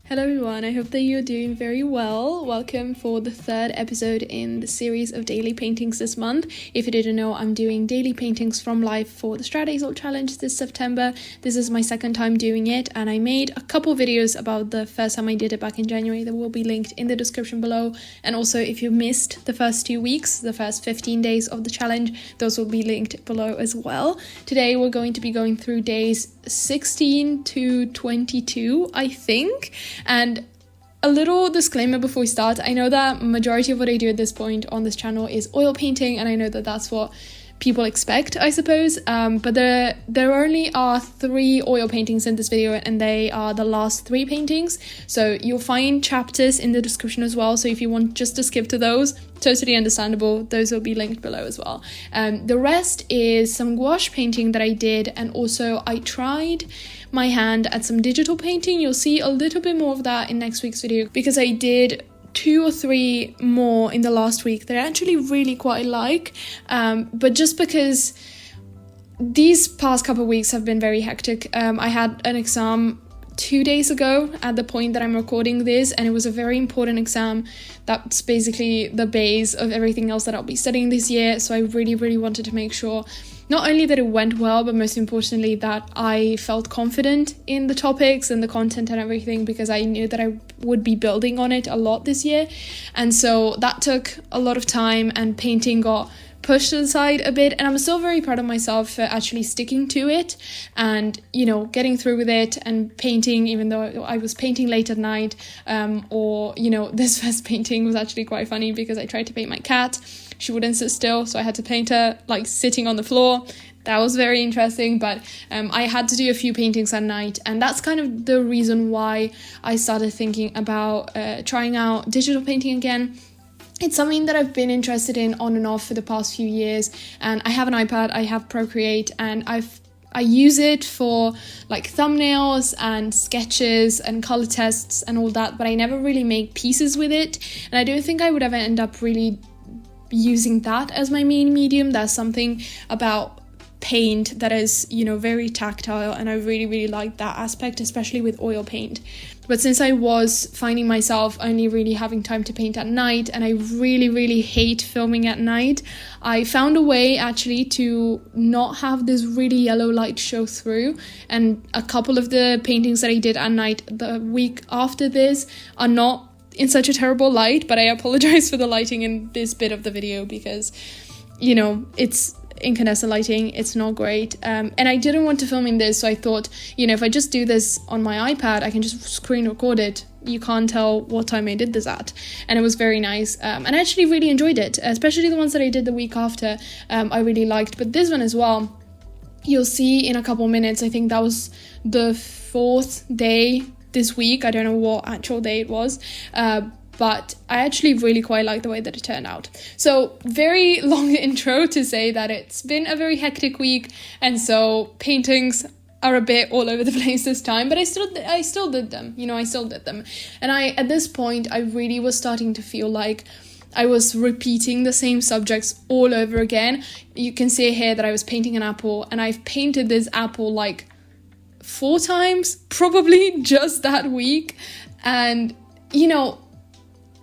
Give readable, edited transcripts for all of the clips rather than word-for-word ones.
Hello everyone, I hope that you're doing very well. Welcome for the third episode in the series of daily paintings this month. If you didn't know, I'm doing daily paintings from life for the Strada Easel challenge this September. This is my second time doing it, and I made a couple videos about the first time I did it back in January that will be linked in the description below. And also, if you missed the first 2 weeks, the first 15 days of the challenge, those will be linked below as well. Today we're going to be going through days 16 to 22, I think. And a little disclaimer before we start, I know that majority of what I do at this point on this channel is oil painting, and I know that that's what people expect, I suppose, but there only are 3 oil paintings in this video, and they are the last 3 paintings, so you'll find chapters in the description as well, so if you want just to skip to those, totally understandable, those will be linked below as well. The rest is some gouache painting that I did, and also I tried my hand at some digital painting. You'll see a little bit more of that in next week's video, because I did 2 or 3 more in the last week that I actually really quite like, but just because these past couple of weeks have been very hectic. I had an exam 2 days ago at the point that I'm recording this, and it was a very important exam that's basically the base of everything else that I'll be studying this year, so I really wanted to make sure not only that it went well, but most importantly that I felt confident in the topics and the content and everything, because I knew that I would be building on it a lot this year. And so that took a lot of time, and painting got pushed to the side a bit, and I'm still very proud of myself for actually sticking to it and, you know, getting through with it and painting, even though I was painting late at night, or, you know, this first painting was actually quite funny because I tried to paint my cat. She wouldn't sit still, so I had to paint her like sitting on the floor. That was very interesting, but I had to do a few paintings at night, and that's kind of the reason why I started thinking about trying out digital painting again. It's something that I've been interested in on and off for the past few years, and I have an iPad, I have Procreate, and I use it for like thumbnails and sketches and color tests and all that, but I never really make pieces with it, and I don't think I would ever end up really using that as my main medium. There's something about paint that is, you know, very tactile, and I really like that aspect, especially with oil paint. But since I was finding myself only really having time to paint at night, and I really hate filming at night, I found a way actually to not have this really yellow light show through, and a couple of the paintings that I did at night the week after this are not in such a terrible light, but I apologize for the lighting in this bit of the video because, you know, it's incandescent lighting, it's not great, and I didn't want to film in this, so I thought, you know, if I just do this on my iPad, I can just screen record it. You can't tell what time I did this at, and it was very nice, and I actually really enjoyed it, especially the ones that I did the week after. I really liked, but this one as well, you'll see in a couple minutes. I think that was the 4th day this week. I don't know what actual day it was, but I actually really quite like the way that it turned out. So very long intro to say that it's been a very hectic week, and so paintings are a bit all over the place this time, but I still did them, you know, I still did them. And at this point, I really was starting to feel like I was repeating the same subjects all over again. You can see here that I was painting an apple, and I've painted this apple like 4 times probably just that week. And, you know,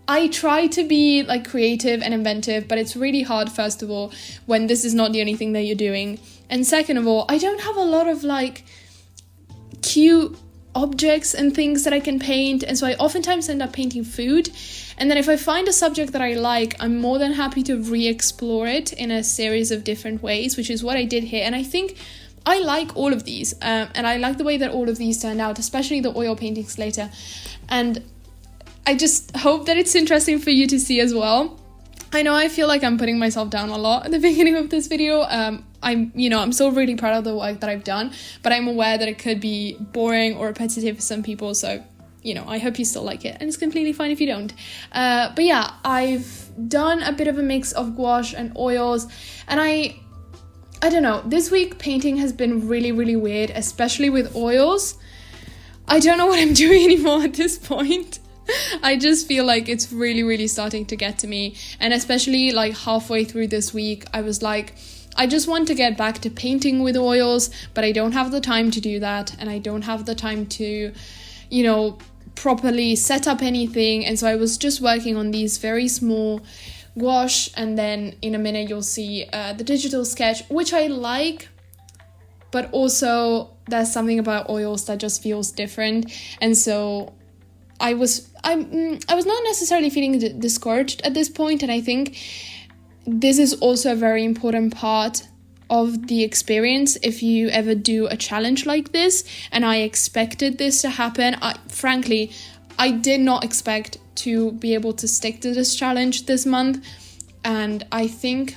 I try to be like creative and inventive, but it's really hard, first of all, when this is not the only thing that you're doing, and second of all, I don't have a lot of like cute objects and things that I can paint, and so I oftentimes end up painting food. And then if I find a subject that I like, I'm more than happy to re-explore it in a series of different ways, which is what I did here. And I think I like all of these, and I like the way that all of these turned out, especially the oil paintings later. And I just hope that it's interesting for you to see as well. I know I feel like I'm putting myself down a lot at the beginning of this video. I'm still really proud of the work that I've done, but I'm aware that it could be boring or repetitive for some people. So, you know, I hope you still like it, and it's completely fine if you don't. But yeah, I've done a bit of a mix of gouache and oils, and I don't know, this week painting has been really weird, especially with oils. I don't know what I'm doing anymore at this point. I just feel like it's really starting to get to me, and especially like halfway through this week, I was like, I just want to get back to painting with oils, but I don't have the time to do that, and I don't have the time to, you know, properly set up anything, and so I was just working on these very small gouache, and then in a minute you'll see the digital sketch, which I like, but also there's something about oils that just feels different. And so I was not necessarily feeling discouraged at this point, and I think this is also a very important part of the experience if you ever do a challenge like this. And I expected this to happen. Frankly, I did not expect to be able to stick to this challenge this month, and I think,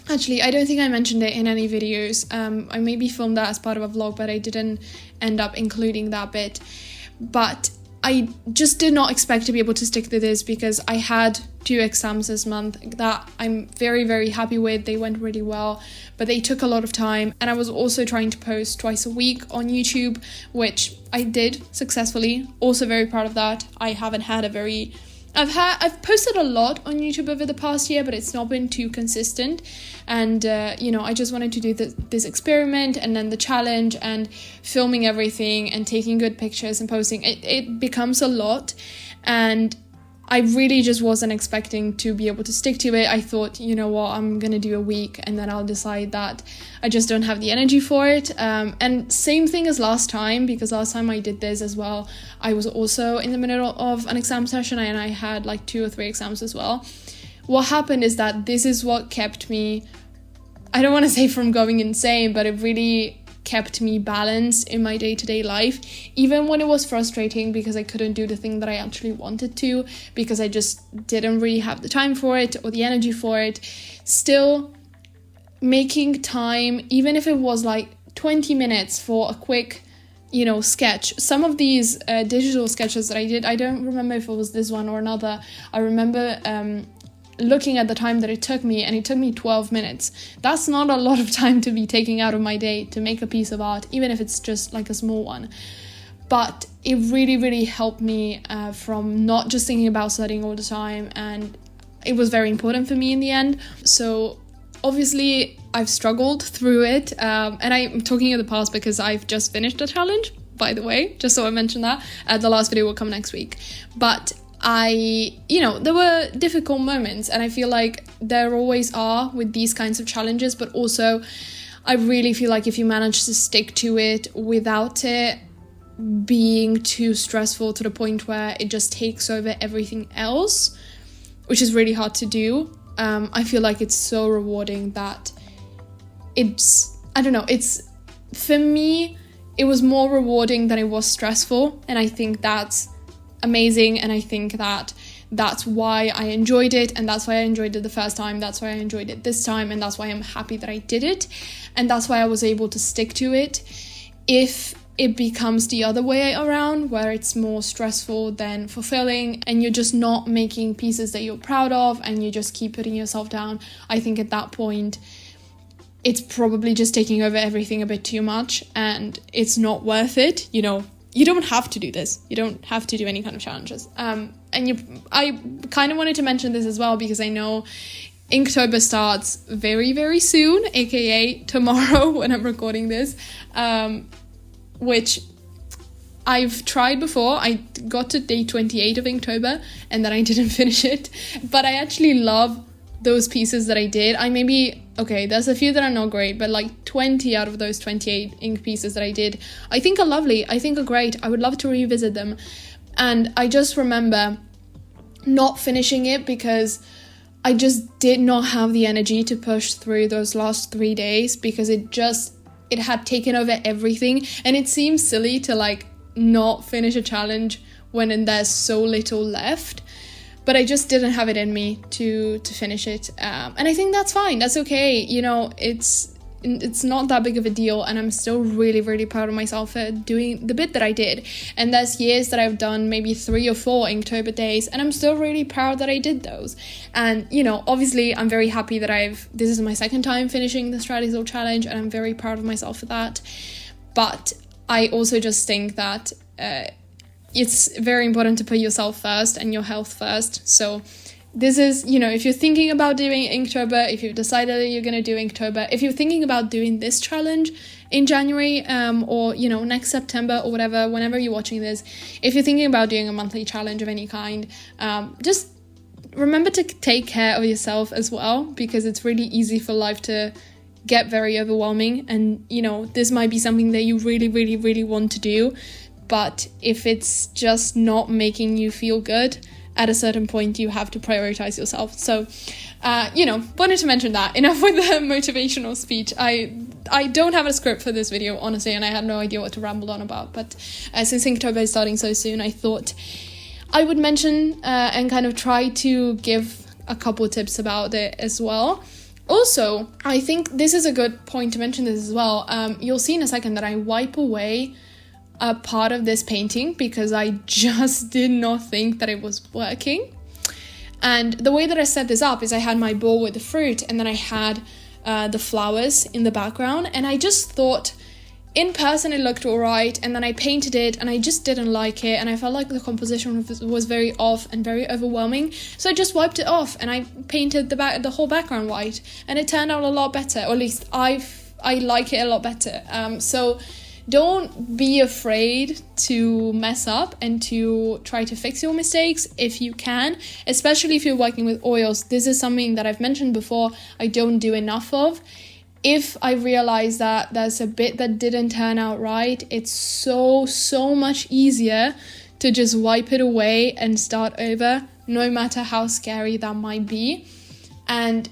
actually, I don't think I mentioned it in any videos. I maybe filmed that as part of a vlog, but I didn't end up including that bit. But I just did not expect to be able to stick to this, because I had 2 exams this month that I'm very, very happy with. They went really well, but they took a lot of time. And I was also trying to post twice a week on YouTube, which I did successfully. Also very proud of that. I haven't had a very... I've posted a lot on YouTube over the past year, but it's not been too consistent. And, I just wanted to do this experiment, and then the challenge, and filming everything and taking good pictures and posting. It becomes a lot, and I really just wasn't expecting to be able to stick to it. I thought, you know what, I'm going to do a week and then I'll decide that I just don't have the energy for it. And same thing as last time, because last time I did this as well, I was also in the middle of an exam session, and I had like 2 or 3 exams as well. What happened is that this is what kept me, I don't want to say from going insane, but it really kept me balanced in my day-to-day life, even when it was frustrating because I couldn't do the thing that I actually wanted to, because I just didn't really have the time for it or the energy for it. Still making time, even if it was like 20 minutes for a quick, sketch. Some of these digital sketches that I did, I don't remember if it was this one or another. I remember looking at the time that it took me, and it took me 12 minutes. That's not a lot of time to be taking out of my day to make a piece of art, even if it's just like a small one. But it really, really helped me from not just thinking about studying all the time, and it was very important for me in the end. So obviously I've struggled through it, and I'm talking in the past because I've just finished a challenge, by the way, just so I mentioned that. The last video will come next week. But there were difficult moments, and I feel like there always are with these kinds of challenges, but also I really feel like if you manage to stick to it without it being too stressful to the point where it just takes over everything else, which is really hard to do, I feel like it's so rewarding that for me, it was more rewarding than it was stressful, and I think that's amazing, and I think that's why I enjoyed it, and that's why I enjoyed it the first time, that's why I enjoyed it this time, and that's why I'm happy that I did it, and that's why I was able to stick to it. If it becomes the other way around, where it's more stressful than fulfilling, and you're just not making pieces that you're proud of, and you just keep putting yourself down, I think at that point it's probably just taking over everything a bit too much, and it's not worth it. You don't have to do this. You don't have to do any kind of challenges. I kind of wanted to mention this as well, because I know Inktober starts very, very soon, aka tomorrow when I'm recording this, which I've tried before. I got to day 28 of Inktober and then I didn't finish it, but I actually love those pieces that I did. There's a few that are not great, but like 20 out of those 28 ink pieces that I did, I think are lovely, I think are great. I would love to revisit them. And I just remember not finishing it because I just did not have the energy to push through those last 3 days, because it had taken over everything. And it seems silly to like not finish a challenge when there's so little left. But I just didn't have it in me to finish it. And I think that's fine. That's okay. It's not that big of a deal. And I'm still really, really proud of myself for doing the bit that I did. And there's years that I've done maybe 3 or 4 Inktober days, and I'm still really proud that I did those. And, obviously I'm very happy that this is my second time finishing the Strada Easel challenge, and I'm very proud of myself for that. But I also just think that it's very important to put yourself first and your health first. So this is, if you're thinking about doing Inktober, if you've decided that you're going to do Inktober, if you're thinking about doing this challenge in January, or, next September or whatever, whenever you're watching this, if you're thinking about doing a monthly challenge of any kind, just remember to take care of yourself as well, because it's really easy for life to get very overwhelming. And, this might be something that you really, really, really want to do. But if it's just not making you feel good, at a certain point, you have to prioritize yourself. So, wanted to mention that. Enough with the motivational speech. I don't have a script for this video, honestly, and I had no idea what to ramble on about. But since Inktober is starting so soon, I thought I would mention and kind of try to give a couple tips about it as well. Also, I think this is a good point to mention this as well. You'll see in a second that I wipe away a part of this painting because I just did not think that it was working. And the way that I set this up is I had my bowl with the fruit, and then I had the flowers in the background, and I just thought in person it looked all right, and then I painted it and I just didn't like it, and I felt like the composition was very off and very overwhelming. So I just wiped it off and I painted the whole background white, and it turned out a lot better, or at least I like it a lot better. So don't be afraid to mess up and to try to fix your mistakes if you can, especially if you're working with oils. This is something that I've mentioned before I don't do enough of. If I realize that there's a bit that didn't turn out right, it's so much easier to just wipe it away and start over, no matter how scary that might be. And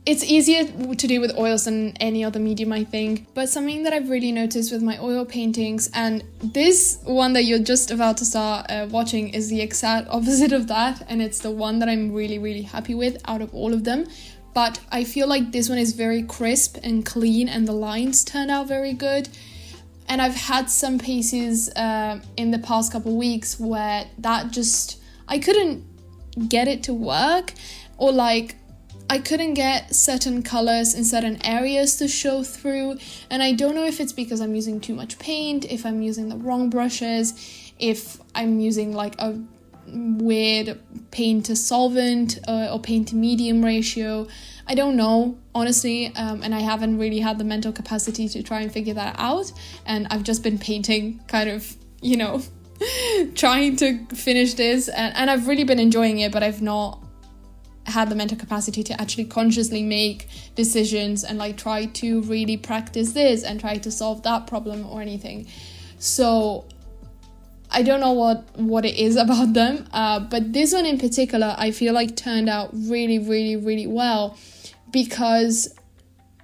it's easier to do with oils than any other medium, I think. But something that I've really noticed with my oil paintings, and this one that you're just about to start watching is the exact opposite of that, and it's the one that I'm really, really happy with out of all of them. But I feel like this one is very crisp and clean, and the lines turned out very good. And I've had some pieces in the past couple weeks where I couldn't get it to work, or like I couldn't get certain colors in certain areas to show through. And I don't know if it's because I'm using too much paint, if I'm using the wrong brushes, if I'm using like a weird paint to solvent or paint to medium ratio. I don't know, honestly, and I haven't really had the mental capacity to try and figure that out. And I've just been painting, kind of, trying to finish this, and I've really been enjoying it, but I've not had the mental capacity to actually consciously make decisions and like try to really practice this and try to solve that problem or anything. So I don't know what it is about them, but this one in particular I feel like turned out really, really, really well, because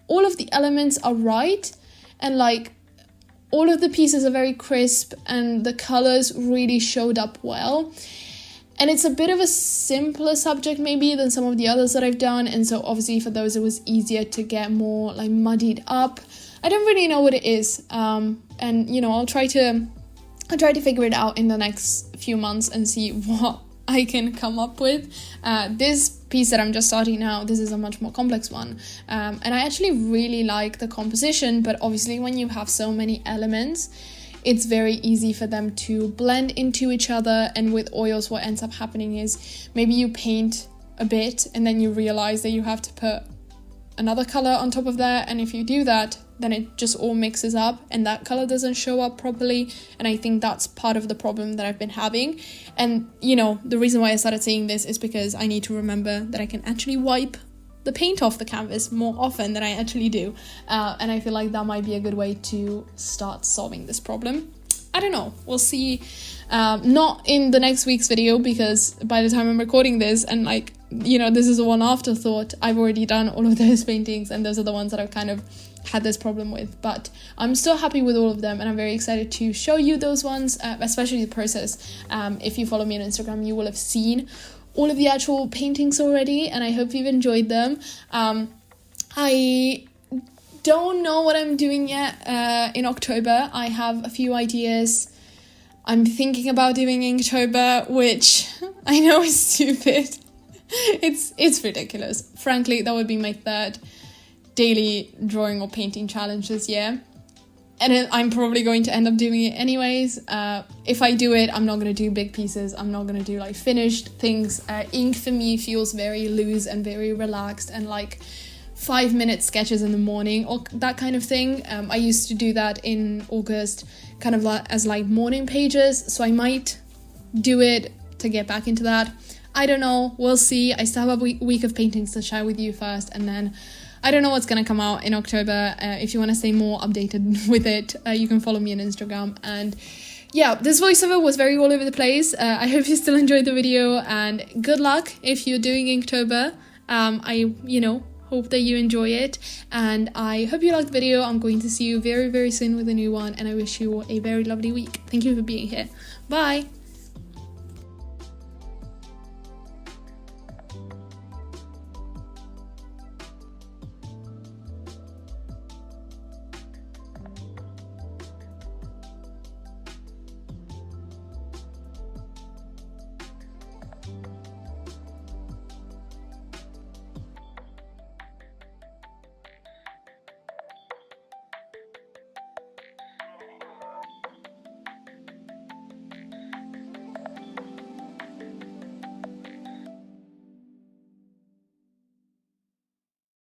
all of the elements are right, and like all of the pieces are very crisp, and the colors really showed up well. And it's a bit of a simpler subject maybe than some of the others that I've done, and so obviously for those it was easier to get more like muddied up. I don't really know what it is, and I'll try to figure it out in the next few months and see what I can come up with. This piece that I'm just starting now, this is a much more complex one, and I actually really like the composition, but obviously when you have so many elements, it's very easy for them to blend into each other. And with oils, what ends up happening is maybe you paint a bit and then you realize that you have to put another color on top of that, and if you do that, then it just all mixes up and that color doesn't show up properly. And I think that's part of the problem that I've been having. And the reason why I started saying this is because I need to remember that I can actually wipe the paint off the canvas more often than I actually do, and I feel like that might be a good way to start solving this problem. I don't know, we'll see. Not in the next week's video, because by the time I'm recording this, and this is a one afterthought, I've already done all of those paintings, and those are the ones that I've kind of had this problem with. But I'm still happy with all of them, and I'm very excited to show you those ones, especially the process. If you follow me on Instagram, you will have seen all of the actual paintings already, and I hope you've enjoyed them. I don't know what I'm doing yet in October. I have a few ideas. I'm thinking about doing Inktober, which I know is stupid. It's ridiculous. Frankly, that would be my third daily drawing or painting challenge this year. and I'm probably going to end up doing it anyways. If I do it, I'm not going to do big pieces. I'm not going to do like finished things. Ink for me feels very loose and very relaxed, and like 5-minute sketches in the morning or that kind of thing. I used to do that in August, kind of like as like morning pages, so I might do it to get back into that. I don't know, we'll see. I still have a week of paintings to share with you first, and then I don't know what's going to come out in October. If you want to stay more updated with it, you can follow me on Instagram. And yeah, this voiceover was very all over the place. I hope you still enjoyed the video, and good luck if you're doing Inktober. I hope that you enjoy it, and I hope you liked the video. I'm going to see you very, very soon with a new one, and I wish you a very lovely week. Thank you for being here. Bye!